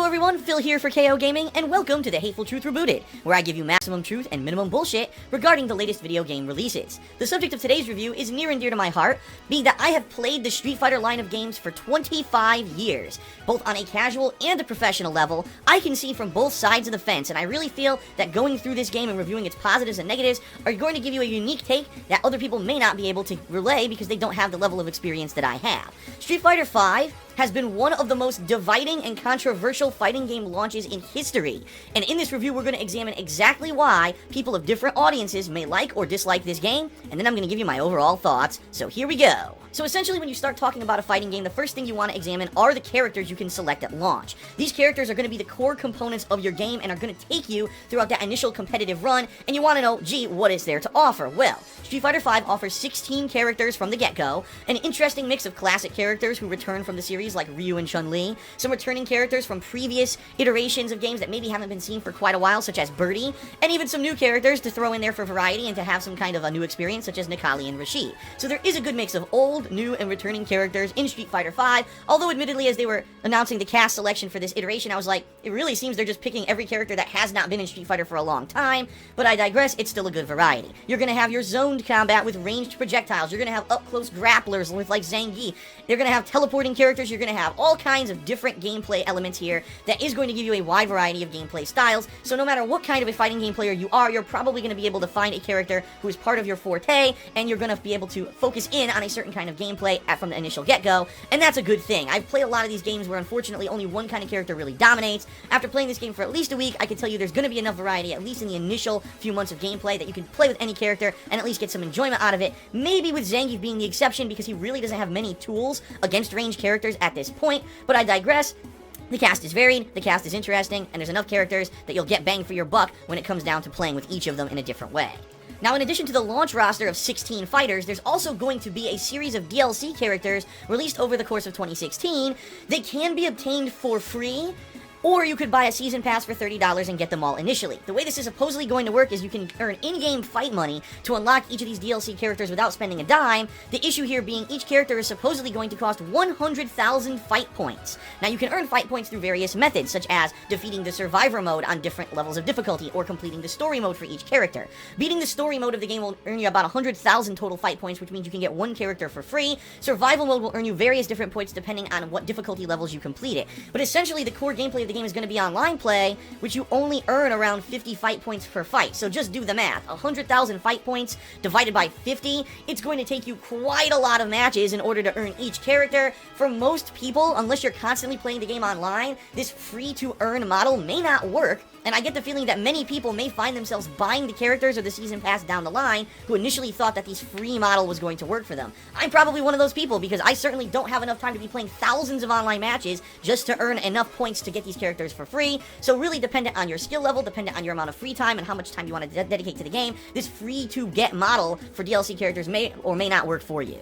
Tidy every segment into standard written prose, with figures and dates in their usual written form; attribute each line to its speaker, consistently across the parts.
Speaker 1: everyone, Phil here for KO Gaming, and welcome to the Hateful Truth Rebooted, where I give you maximum truth and minimum bullshit regarding the latest video game releases. The subject of today's review is near and dear to my heart, being that I have played the Street Fighter line of games for 25 years. Both on a casual and a professional level, I can see from both sides of the fence, and I really feel that going through this game and reviewing its positives and negatives are going to give you a unique take that other people may not be able to relay because they don't have the level of experience that I have. Street Fighter V has been one of the most dividing and controversial fighting game launches in history. And in this review, we're going to examine exactly why people of different audiences may like or dislike this game, and then I'm going to give you my overall thoughts. So here we go. So essentially, when you start talking about a fighting game, the first thing you want to examine are the characters you can select at launch. These characters are going to be the core components of your game and are going to take you throughout that initial competitive run, and you want to know, gee, what is there to offer? Well, Street Fighter V offers 16 characters from the get-go, an interesting mix of classic characters who return from the series like Ryu and Chun-Li, some returning characters from previous iterations of games that maybe haven't been seen for quite a while, such as Birdie, and even some new characters to throw in there for variety and to have some kind of a new experience, such as Nikali and Rashid. So there is a good mix of old, new, and returning characters in Street Fighter V, although admittedly as they were announcing the cast selection for this iteration, I was like, it really seems they're just picking every character that has not been in Street Fighter for a long time, but I digress, it's still a good variety. You're going to have your zoned combat with ranged projectiles, you're going to have up-close grapplers with like Zangief, you're going to have teleporting characters, you're going to have all kinds of different gameplay elements here that is going to give you a wide variety of gameplay styles, so no matter what kind of a fighting game player you are, you're probably going to be able to find a character who is part of your forte, and you're going to be able to focus in on a certain kind of gameplay from the initial get-go, and that's a good thing. I've played a lot of these games where unfortunately only one kind of character really dominates. After playing this game for at least a week, I can tell you there's going to be enough variety, at least in the initial few months of gameplay, that you can play with any character and at least get some enjoyment out of it, maybe with Zangief being the exception because he really doesn't have many tools against ranged characters at this point, but I digress. The cast is varied, the cast is interesting, and there's enough characters that you'll get bang for your buck when it comes down to playing with each of them in a different way. Now, in addition to the launch roster of 16 fighters, there's also going to be a series of DLC characters released over the course of 2016 that can be obtained for free, or you could buy a season pass for $30 and get them all initially. The way this is supposedly going to work is you can earn in-game fight money to unlock each of these DLC characters without spending a dime, the issue here being each character is supposedly going to cost 100,000 fight points. Now, you can earn fight points through various methods, such as defeating the survivor mode on different levels of difficulty, or completing the story mode for each character. Beating the story mode of the game will earn you about 100,000 total fight points, which means you can get one character for free. Survival mode will earn you various different points depending on what difficulty levels you complete it. But essentially, the core gameplay of the game is going to be online play, which you only earn around 50 fight points per fight. So just do the math. 100,000 fight points divided by 50, it's going to take you quite a lot of matches in order to earn each character. For most people, unless you're constantly playing the game online, this free-to-earn model may not work, and I get the feeling that many people may find themselves buying the characters or the season pass down the line who initially thought that this free model was going to work for them. I'm probably one of those people because I certainly don't have enough time to be playing thousands of online matches just to earn enough points to get these characters for free. So really dependent on your skill level, dependent on your amount of free time and how much time you want to dedicate to the game, this free-to-get model for DLC characters may or may not work for you.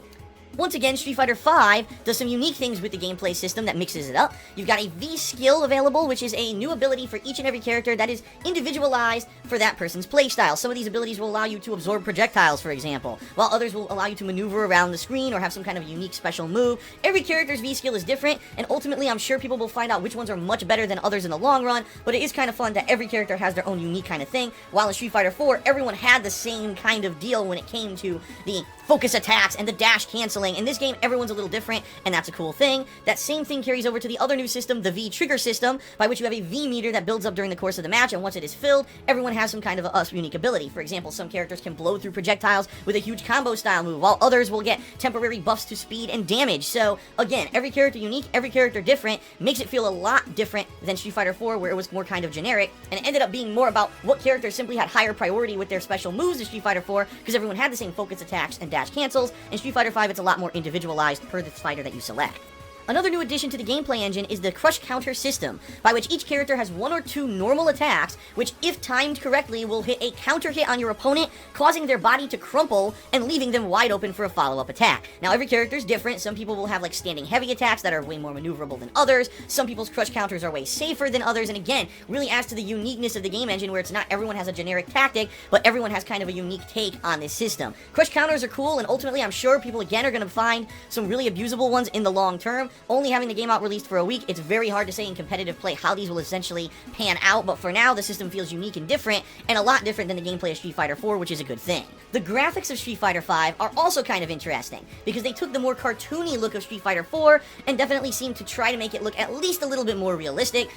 Speaker 1: Once again, Street Fighter V does some unique things with the gameplay system that mixes it up. You've got a V-Skill available, which is a new ability for each and every character that is individualized for that person's playstyle. Some of these abilities will allow you to absorb projectiles, for example, while others will allow you to maneuver around the screen or have some kind of unique special move. Every character's V-Skill is different, and ultimately I'm sure people will find out which ones are much better than others in the long run, but it is kind of fun that every character has their own unique kind of thing, while in Street Fighter IV, everyone had the same kind of deal when it came to the focus attacks and the dash canceling. In this game, everyone's a little different, and that's a cool thing. That same thing carries over to the other new system, the V-Trigger system, by which you have a V-meter that builds up during the course of the match, and once it is filled, everyone has some kind of a unique ability. For example, some characters can blow through projectiles with a huge combo-style move, while others will get temporary buffs to speed and damage. So, again, every character unique, every character different, makes it feel a lot different than Street Fighter IV, where it was more kind of generic, and it ended up being more about what characters simply had higher priority with their special moves in Street Fighter IV, because everyone had the same focus attacks and dash cancels. In Street Fighter V, it's a lot more individualized per the fighter that you select. Another new addition to the gameplay engine is the crush counter system, by which each character has one or two normal attacks, which if timed correctly will hit a counter hit on your opponent, causing their body to crumple and leaving them wide open for a follow-up attack. Now every character is different. Some people will have like standing heavy attacks that are way more maneuverable than others. Some people's crush counters are way safer than others, and again, really adds to the uniqueness of the game engine where it's not everyone has a generic tactic, but everyone has kind of a unique take on this system. Crush counters are cool, and ultimately I'm sure people again are going to find some really abusable ones in the long term, only having the game out released for a week, it's very hard to say in competitive play how these will essentially pan out, but for now, the system feels unique and different, and a lot different than the gameplay of Street Fighter 4, which is a good thing. The graphics of Street Fighter 5 are also kind of interesting, because they took the more cartoony look of Street Fighter 4 and definitely seemed to try to make it look at least a little bit more realistic.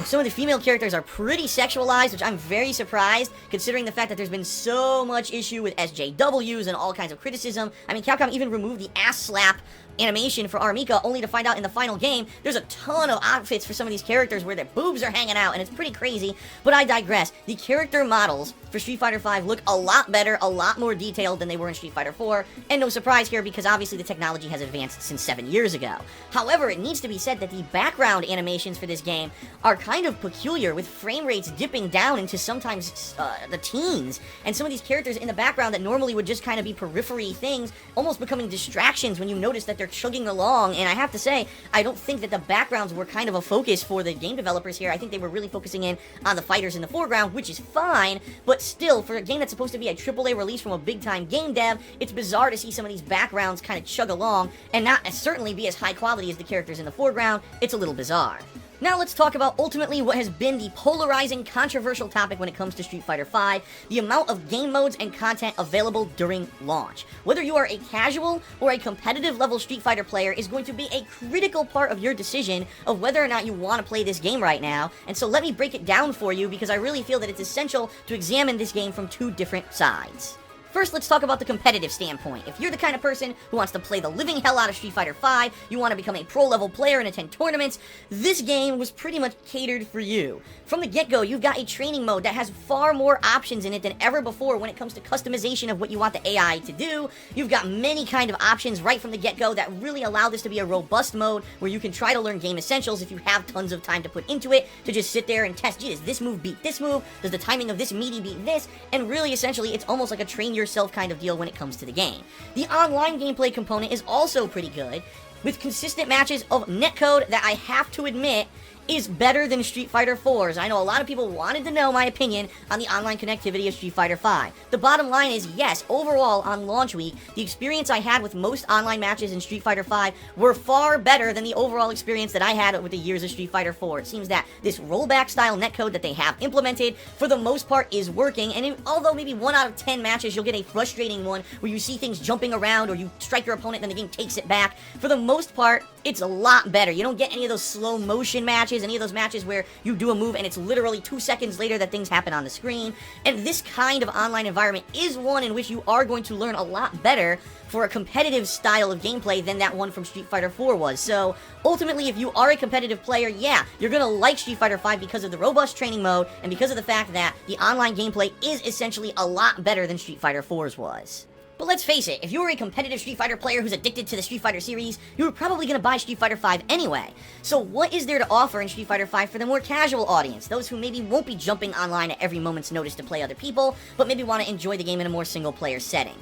Speaker 1: Some of the female characters are pretty sexualized, which I'm very surprised, considering the fact that there's been so much issue with SJWs and all kinds of criticism. I mean, Capcom even removed the ass slap animation for Armika, only to find out in the final game, there's a ton of outfits for some of these characters where their boobs are hanging out, and it's pretty crazy, but I digress. The character models for Street Fighter V look a lot better, a lot more detailed than they were in Street Fighter 4, and no surprise here because obviously the technology has advanced since 7 years ago. However, it needs to be said that the background animations for this game are kind of peculiar, with frame rates dipping down into sometimes the teens, and some of these characters in the background that normally would just kind of be periphery things, almost becoming distractions when you notice that they're chugging along. And I have to say, I don't think that the backgrounds were kind of a focus for the game developers here. I think they were really focusing in on the fighters in the foreground, which is fine, but still, for a game that's supposed to be a AAA release from a big-time game dev, it's bizarre to see some of these backgrounds kind of chug along and not certainly be as high quality as the characters in the foreground. It's a little bizarre. Now let's talk about ultimately what has been the polarizing, controversial topic when it comes to Street Fighter V, the amount of game modes and content available during launch. Whether you are a casual or a competitive level Street Fighter player is going to be a critical part of your decision of whether or not you want to play this game right now, and so let me break it down for you because I really feel that it's essential to examine this game from two different sides. First, let's talk about the competitive standpoint. If you're the kind of person who wants to play the living hell out of Street Fighter V, you want to become a pro-level player and attend tournaments, this game was pretty much catered for you. From the get-go, you've got a training mode that has far more options in it than ever before when it comes to customization of what you want the AI to do. You've got many kind of options right from the get-go that really allow this to be a robust mode where you can try to learn game essentials if you have tons of time to put into it, to just sit there and test, gee, does this move beat this move? Does the timing of this meaty beat this? And really, essentially, it's almost like a train yourself kind of deal when it comes to the game. The online gameplay component is also pretty good, with consistent matches of netcode that I have to admit is better than Street Fighter 4's. I know a lot of people wanted to know my opinion on the online connectivity of Street Fighter V. The bottom line is, yes, overall, on launch week, the experience I had with most online matches in Street Fighter V were far better than the overall experience that I had with the years of Street Fighter 4. It seems that this rollback-style netcode that they have implemented, for the most part, is working, and although maybe 1 out of 10 matches you'll get a frustrating one where you see things jumping around or you strike your opponent and then the game takes it back, for the most part, it's a lot better. You don't get any of those slow motion matches, any of those matches where you do a move and it's literally 2 seconds later that things happen on the screen. And this kind of online environment is one in which you are going to learn a lot better for a competitive style of gameplay than that one from Street Fighter 4 was. So, ultimately, if you are a competitive player, yeah, you're gonna like Street Fighter 5 because of the robust training mode and because of the fact that the online gameplay is essentially a lot better than Street Fighter 4's was. But let's face it, if you're a competitive Street Fighter player who's addicted to the Street Fighter series, you're probably going to buy Street Fighter V anyway. So what is there to offer in Street Fighter V for the more casual audience, those who maybe won't be jumping online at every moment's notice to play other people, but maybe want to enjoy the game in a more single-player setting?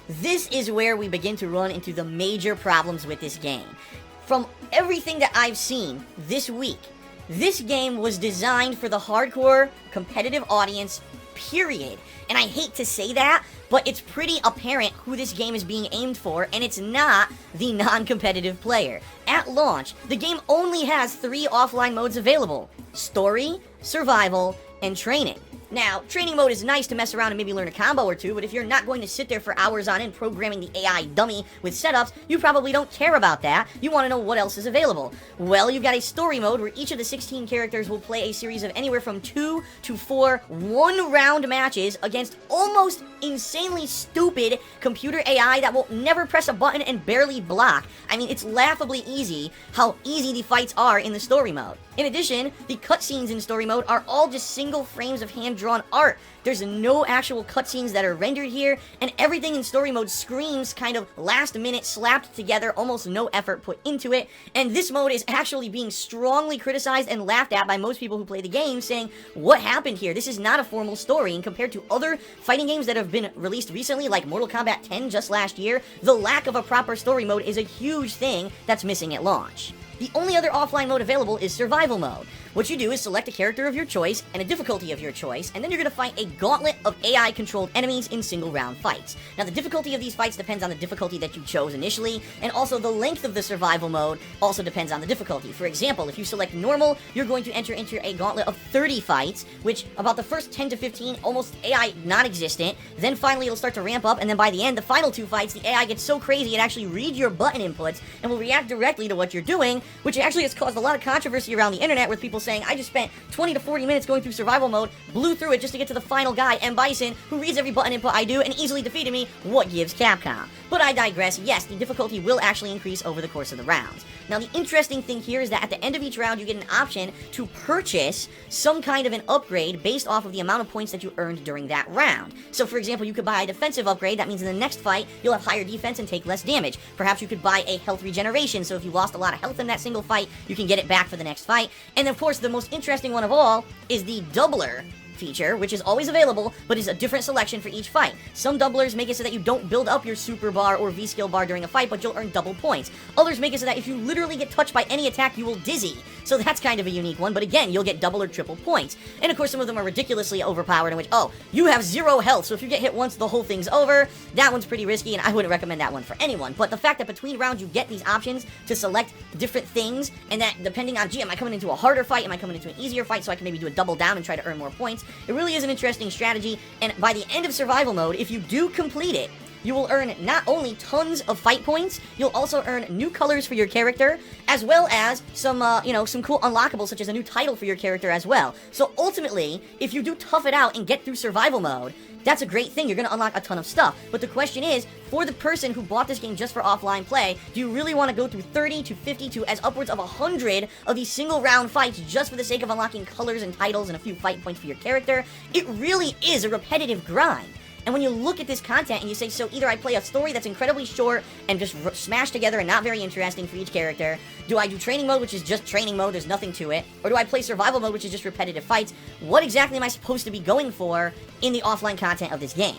Speaker 1: This is where we begin to run into the major problems with this game. From everything that I've seen this week, this game was designed for the hardcore, competitive audience, period. And I hate to say that, but it's pretty apparent who this game is being aimed for, and it's not the non-competitive player. At launch, the game only has 3 offline modes available: Story, Survival, and Training. Now, training mode is nice to mess around and maybe learn a combo or two, but if you're not going to sit there for hours on end programming the AI dummy with setups, you probably don't care about that. You want to know what else is available. Well, you've got a story mode where each of the 16 characters will play a series of anywhere from 2 to 4 one-round matches against almost insanely stupid computer AI that will never press a button and barely block. I mean, it's laughably easy how easy the fights are in the story mode. In addition, the cutscenes in story mode are all just single frames of hand-drawn art. There's no actual cutscenes that are rendered here, and everything in story mode screams kind of last-minute slapped together, almost no effort put into it, and this mode is actually being strongly criticized and laughed at by most people who play the game, saying, what happened here? This is not a formal story, and compared to other fighting games that have been released recently, like Mortal Kombat 10 just last year, the lack of a proper story mode is a huge thing that's missing at launch. The only other offline mode available is survival mode. What you do is select a character of your choice and a difficulty of your choice, and then you're going to fight a gauntlet of AI-controlled enemies in single-round fights. Now, the difficulty of these fights depends on the difficulty that you chose initially, and also the length of the survival mode also depends on the difficulty. For example, if you select normal, you're going to enter into a gauntlet of 30 fights, which about the first 10 to 15, almost AI non-existent. Then finally, it'll start to ramp up, and then by the end, the final 2 fights, the AI gets so crazy it actually reads your button inputs and will react directly to what you're doing, which actually has caused a lot of controversy around the internet with people saying, I just spent 20 to 40 minutes going through survival mode, blew through it just to get to the final guy, M. Bison, who reads every button input I do and easily defeated me. What gives Capcom? But I digress. Yes, the difficulty will actually increase over the course of the rounds. Now, the interesting thing here is that at the end of each round, you get an option to purchase some kind of an upgrade based off of the amount of points that you earned during that round. So, for example, you could buy a defensive upgrade. That means in the next fight, you'll have higher defense and take less damage. Perhaps you could buy a health regeneration, so if you lost a lot of health in that single fight, you can get it back for the next fight. And, of course, the most interesting one of all is the doubler feature, which is always available, but is a different selection for each fight. Some doublers make it so that you don't build up your super bar or V-skill bar during a fight, but you'll earn double points. Others make it so that if you literally get touched by any attack, you will dizzy. So that's kind of a unique one, but again, you'll get double or triple points. And of course, some of them are ridiculously overpowered in which, oh, you have 0 health, so if you get hit once, the whole thing's over. That one's pretty risky, and I wouldn't recommend that one for anyone. But the fact that between rounds you get these options to select different things, and that depending on, gee, am I coming into a harder fight, am I coming into an easier fight, so I can maybe do a double down and try to earn more points, it really is an interesting strategy. And by the end of survival mode, if you do complete it, you will earn not only tons of fight points, you'll also earn new colors for your character, as well as some, some cool unlockables, such as a new title for your character as well. So ultimately, if you do tough it out and get through survival mode, that's a great thing. You're going to unlock a ton of stuff. But the question is, for the person who bought this game just for offline play, do you really want to go through 30 to 50 to as upwards of 100 of these single round fights just for the sake of unlocking colors and titles and a few fight points for your character? It really is a repetitive grind. And when you look at this content and you say, so either I play a story that's incredibly short and just smashed together and not very interesting for each character, do I do training mode, which is just training mode, there's nothing to it, or do I play survival mode, which is just repetitive fights? What exactly am I supposed to be going for in the offline content of this game?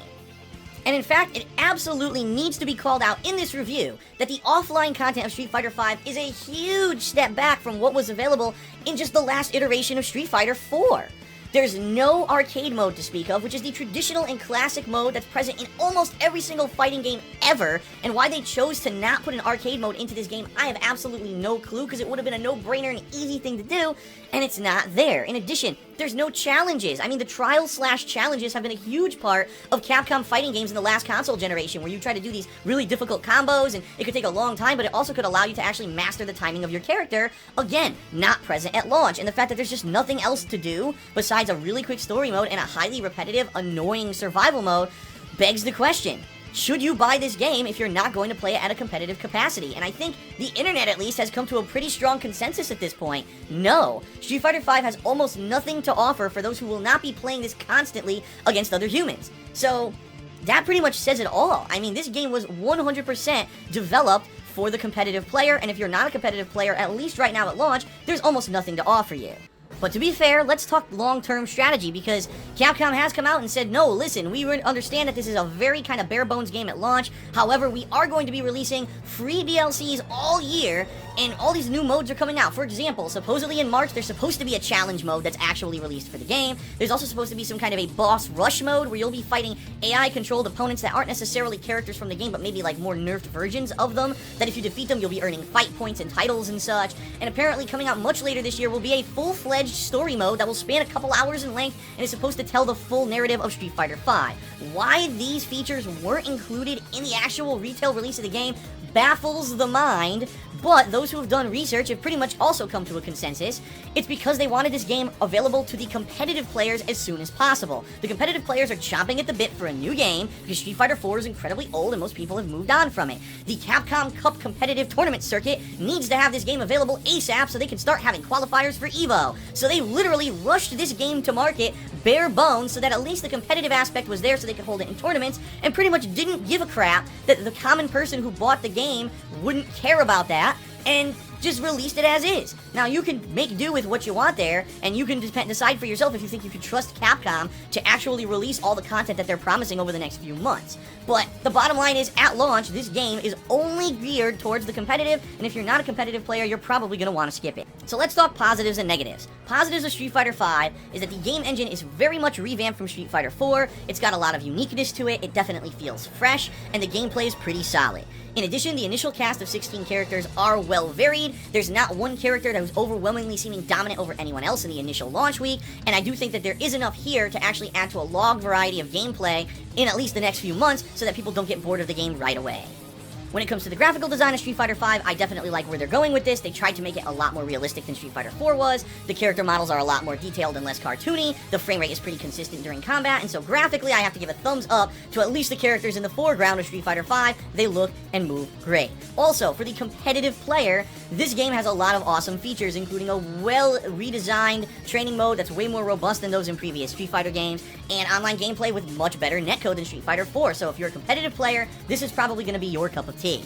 Speaker 1: And in fact, it absolutely needs to be called out in this review that the offline content of Street Fighter V is a huge step back from what was available in just the last iteration of Street Fighter IV. There's no arcade mode to speak of, which is the traditional and classic mode that's present in almost every single fighting game ever, and why they chose to not put an arcade mode into this game, I have absolutely no clue, because it would have been a no-brainer and easy thing to do, and it's not there. In addition, there's no challenges. I mean, the trials/challenges have been a huge part of Capcom fighting games in the last console generation, where you try to do these really difficult combos, and it could take a long time, but it also could allow you to actually master the timing of your character. Again, not present at launch, and the fact that there's just nothing else to do besides a really quick story mode and a highly repetitive, annoying survival mode begs the question, should you buy this game if you're not going to play it at a competitive capacity? And I think the internet, at least, has come to a pretty strong consensus at this point. No. Street Fighter V has almost nothing to offer for those who will not be playing this constantly against other humans. So, that pretty much says it all. I mean, this game was 100% developed for the competitive player, and if you're not a competitive player, at least right now at launch, there's almost nothing to offer you. But to be fair, let's talk long-term strategy, because Capcom has come out and said, no, listen, we understand that this is a very kind of bare-bones game at launch. However, we are going to be releasing free DLCs all year, and all these new modes are coming out. For example, supposedly in March, there's supposed to be a challenge mode that's actually released for the game. There's also supposed to be some kind of a boss rush mode where you'll be fighting AI-controlled opponents that aren't necessarily characters from the game, but maybe like more nerfed versions of them, that if you defeat them, you'll be earning fight points and titles and such. And apparently coming out much later this year will be a full-fledged story mode that will span a couple hours in length and is supposed to tell the full narrative of Street Fighter V. Why these features weren't included in the actual retail release of the game baffles the mind, but those who have done research have pretty much also come to a consensus. It's because they wanted this game available to the competitive players as soon as possible. The competitive players are chomping at the bit for a new game because Street Fighter IV is incredibly old and most people have moved on from it. The Capcom Cup competitive tournament circuit needs to have this game available ASAP so they can start having qualifiers for EVO. So they literally rushed this game to market bare bones so that at least the competitive aspect was there so they could hold it in tournaments, and pretty much didn't give a crap that the common person who bought the game wouldn't care about that. And just released it as is. Now, you can make do with what you want there, and you can decide for yourself if you think you can trust Capcom to actually release all the content that they're promising over the next few months. But the bottom line is, at launch, this game is only geared towards the competitive, and if you're not a competitive player, you're probably going to want to skip it. So let's talk positives and negatives. Positives of Street Fighter V is that the game engine is very much revamped from Street Fighter IV. It's got a lot of uniqueness to it, it definitely feels fresh, and the gameplay is pretty solid. In addition, the initial cast of 16 characters are well varied. There's not one character that was overwhelmingly seeming dominant over anyone else in the initial launch week, and I do think that there is enough here to actually add to a log variety of gameplay in at least the next few months so that people don't get bored of the game right away. When it comes to the graphical design of Street Fighter V, I definitely like where they're going with this. They tried to make it a lot more realistic than Street Fighter IV was. The character models are a lot more detailed and less cartoony. The frame rate is pretty consistent during combat, and so graphically, I have to give a thumbs up to at least the characters in the foreground of Street Fighter V. They look and move great. Also, for the competitive player, this game has a lot of awesome features, including a well-redesigned training mode that's way more robust than those in previous Street Fighter games, and online gameplay with much better netcode than Street Fighter IV. So if you're a competitive player, this is probably going to be your cup of tea.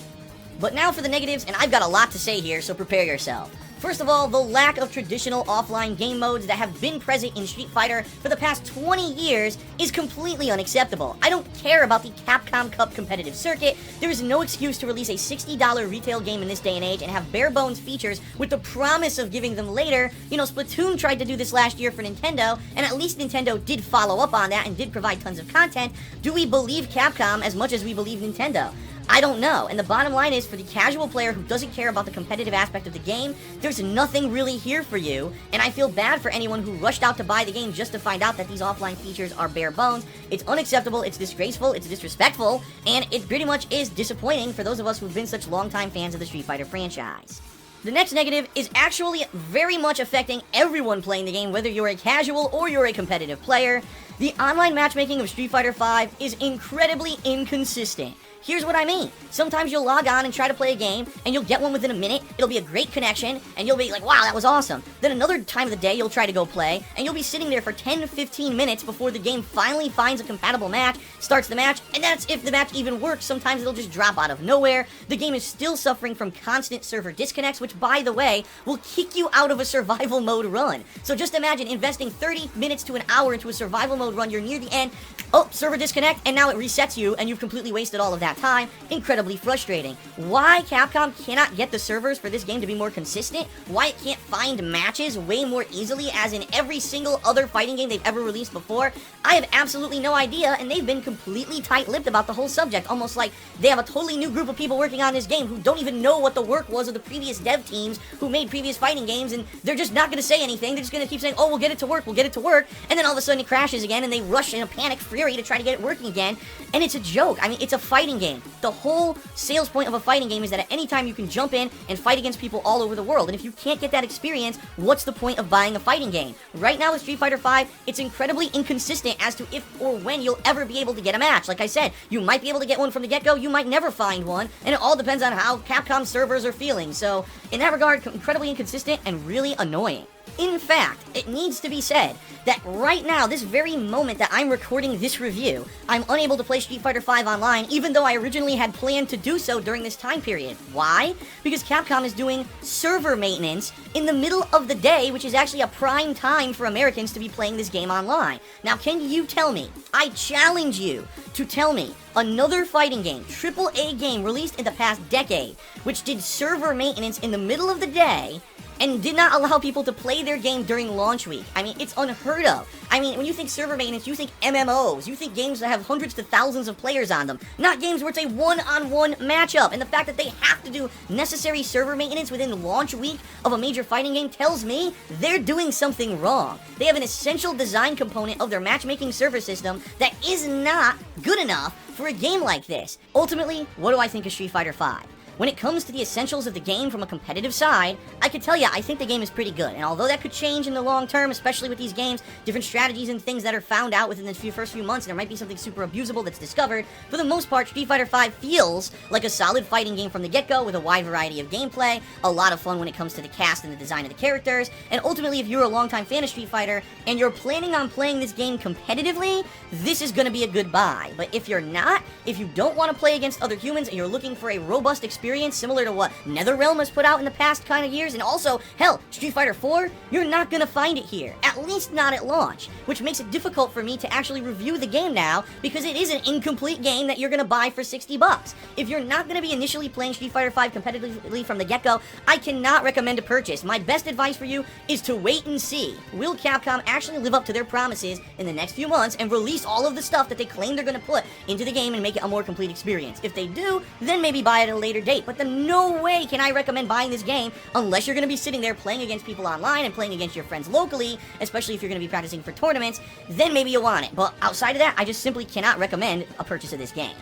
Speaker 1: But now for the negatives, and I've got a lot to say here, so prepare yourself. First of all, the lack of traditional offline game modes that have been present in Street Fighter for the past 20 years is completely unacceptable. I don't care about the Capcom Cup competitive circuit. There is no excuse to release a $60 retail game in this day and age and have bare bones features with the promise of giving them later. You know, Splatoon tried to do this last year for Nintendo, and at least Nintendo did follow up on that and did provide tons of content. Do we believe Capcom as much as we believe Nintendo? I don't know, and the bottom line is, for the casual player who doesn't care about the competitive aspect of the game, there's nothing really here for you, and I feel bad for anyone who rushed out to buy the game just to find out that these offline features are bare bones. It's unacceptable, it's disgraceful, it's disrespectful, and it pretty much is disappointing for those of us who've been such longtime fans of the Street Fighter franchise. The next negative is actually very much affecting everyone playing the game, whether you're a casual or you're a competitive player. The online matchmaking of Street Fighter V is incredibly inconsistent. Here's what I mean. Sometimes you'll log on and try to play a game, and you'll get one within a minute, it'll be a great connection, and you'll be like, wow, that was awesome. Then another time of the day, you'll try to go play, and you'll be sitting there for 10 to 15 minutes before the game finally finds a compatible match, starts the match, and that's if the match even works. Sometimes it'll just drop out of nowhere. The game is still suffering from constant server disconnects, which, by the way, will kick you out of a survival mode run. So just imagine investing 30 minutes to an hour into a survival mode run, you're near the end, oh, server disconnect, and now it resets you, and you've completely wasted all of that time. Incredibly frustrating. Why Capcom cannot get the servers for this game to be more consistent? Why it can't find matches way more easily as in every single other fighting game they've ever released before? I have absolutely no idea, and they've been completely tight-lipped about the whole subject, almost like they have a totally new group of people working on this game who don't even know what the work was of the previous dev teams who made previous fighting games, and they're just not going to say anything. They're just going to keep saying, oh, we'll get it to work, and then all of a sudden it crashes again, and they rush in a panic fury to try to get it working again, and it's a joke. I mean, it's a fighting game. The whole sales point of a fighting game is that at any time you can jump in and fight against people all over the world, and if you can't get that experience, what's the point of buying a fighting game? Right now with Street Fighter V, it's incredibly inconsistent as to if or when you'll ever be able to get a match. Like I said, you might be able to get one from the get-go, you might never find one, and it all depends on how Capcom servers are feeling. So, in that regard, incredibly inconsistent and really annoying. In fact, it needs to be said that right now, this very moment that I'm recording this review, I'm unable to play Street Fighter V online, even though I originally had planned to do so during this time period. Why? Because Capcom is doing server maintenance in the middle of the day, which is actually a prime time for Americans to be playing this game online. Now, can you tell me, I challenge you to tell me, another fighting game, AAA game released in the past decade, which did server maintenance in the middle of the day, and did not allow people to play their game during launch week. I mean, it's unheard of. I mean, when you think server maintenance, you think MMOs. You think games that have hundreds to thousands of players on them. Not games where it's a one-on-one matchup. And the fact that they have to do necessary server maintenance within launch week of a major fighting game tells me they're doing something wrong. They have an essential design component of their matchmaking server system that is not good enough for a game like this. Ultimately, what do I think of Street Fighter V? When it comes to the essentials of the game from a competitive side, I could tell you I think the game is pretty good. And although that could change in the long term, especially with these games, different strategies and things that are found out within the first few months, and there might be something super abusable that's discovered, for the most part, Street Fighter V feels like a solid fighting game from the get-go with a wide variety of gameplay, a lot of fun when it comes to the cast and the design of the characters, and ultimately, if you're a longtime fan of Street Fighter and you're planning on playing this game competitively, this is going to be a good buy. But if you're not, if you don't want to play against other humans and you're looking for a robust experience, experience similar to what NetherRealm has put out in the past kind of years, and also, hell, Street Fighter 4, you're not gonna find it here, at least not at launch, which makes it difficult for me to actually review the game now, because it is an incomplete game that you're gonna buy for 60 bucks. If you're not gonna be initially playing Street Fighter 5 competitively from the get-go, I cannot recommend a purchase. My best advice for you is to wait and see. Will Capcom actually live up to their promises in the next few months and release all of the stuff that they claim they're gonna put into the game and make it a more complete experience? If they do, then maybe buy it at a later date, but then no way can I recommend buying this game unless you're gonna be sitting there playing against people online and playing against your friends locally, especially if you're gonna be practicing for tournaments, then maybe you'll want it. But outside of that, I just simply cannot recommend a purchase of this game.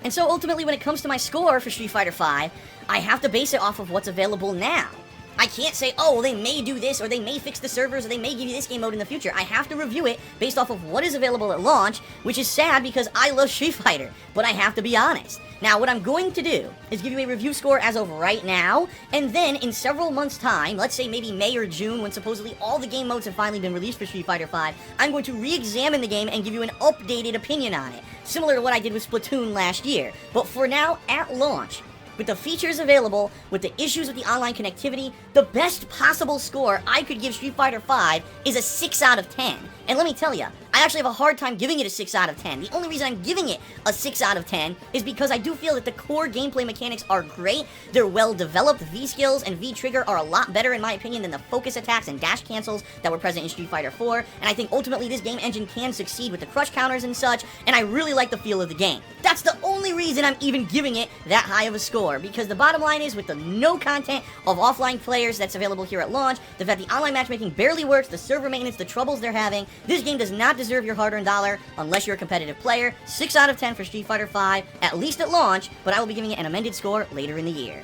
Speaker 1: And so ultimately, when it comes to my score for Street Fighter V, I have to base it off of what's available now. I can't say, oh, well, they may do this, or they may fix the servers, or they may give you this game mode in the future. I have to review it based off of what is available at launch, which is sad because I love Street Fighter, but I have to be honest. Now, what I'm going to do is give you a review score as of right now, and then in several months' time, let's say maybe May or June, when supposedly all the game modes have finally been released for Street Fighter V, I'm going to re-examine the game and give you an updated opinion on it, similar to what I did with Splatoon last year. But for now, at launch, with the features available, with the issues with the online connectivity, the best possible score I could give Street Fighter V is a 6 out of 10. And let me tell you, I actually have a hard time giving it a 6 out of 10. The only reason I'm giving it a 6 out of 10 is because I do feel that the core gameplay mechanics are great. They're well developed. V-skills and V-trigger are a lot better, in my opinion, than the focus attacks and dash cancels that were present in Street Fighter 4. And I think ultimately this game engine can succeed with the crush counters and such, and I really like the feel of the game. That's the only reason I'm even giving it that high of a score, because the bottom line is, with the no content of offline players that's available here at launch, the fact the online matchmaking barely works, the server maintenance, the troubles they're having, this game does not deserve your hard-earned dollar unless you're a competitive player. 6 out of 10 for Street Fighter V, at least at launch, but I will be giving it an amended score later in the year.